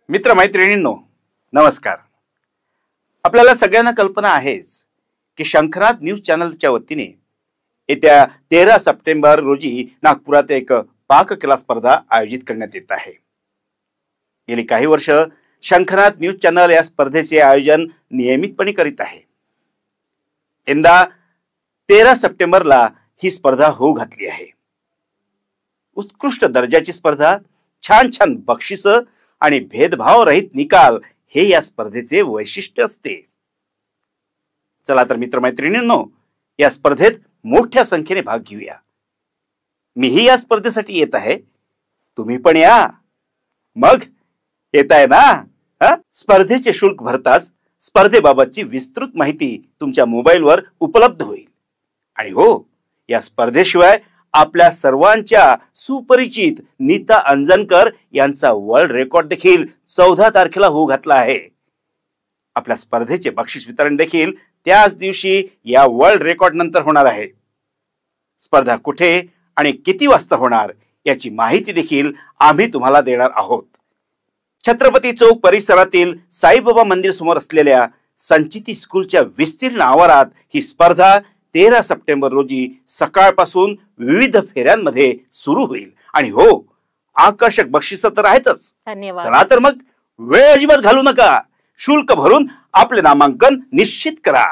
मित्र मैत्रिणींनो नमस्कार। आपल्याला सगळ्यांना कल्पना आहेच की शंखनाद न्यूज चॅनलच्या वतीने येत्या 13 सप्टेंबर रोजी नागपुरात एक पाककला स्पर्धा आयोजित करण्यात येत आहे। गेली काही वर्ष शंखनाद न्यूज चॅनल या स्पर्धेचे आयोजन नियमितपणे करीत आहे। यंदा 13 सप्टेंबरला ही स्पर्धा होऊ घातली आहे। उत्कृष्ट दर्जाची स्पर्धा, छान छान बक्षिस आणि भेदभाव रहित निकाल हे या स्पर्धेचे वैशिष्ट्य असते। चला तर मित्रमैत्रिणींनो, या स्पर्धेत मोठ्या संख्येने भाग घेऊया। मीही या स्पर्धेसाठी येत आहे, तुम्ही पण या। मग येताय ना? स्पर्धेचे शुल्क भरताच स्पर्धेबाबतची विस्तृत माहिती तुमच्या मोबाईलवर उपलब्ध होईल। आणि हो, या स्पर्धेशिवाय आपल्या सर्वांच्या सुपरिचित नीता अंजनकर यांचा वर्ल्ड रेकॉर्ड देखील 14 तारखेला होऊ घातला आहे। आपल्या स्पर्धेचे बक्षीस वितरण देखील त्याच दिवशी या वर्ल्ड रेकॉर्ड नंतर होणार आहे। स्पर्धा कुठे आणि किती वाजता होणार याची माहिती देखील आम्ही तुम्हाला देणार आहोत। छत्रपती चौक परिसरातील साईबाबा मंदिर समोर असलेल्या संचिती स्कूलच्या विस्तीर्ण आवारात ही स्पर्धा 13 सप्टेंबर रोजी सकाळपासून विविध फेऱ्यांमध्ये सुरू होईल। आणि हो, आकर्षक बक्षिस तर आहेतच। धन्यवाद। चला तर मग वेळ अजिबात घालू नका, शुल्क भरून आपले नामांकन निश्चित करा।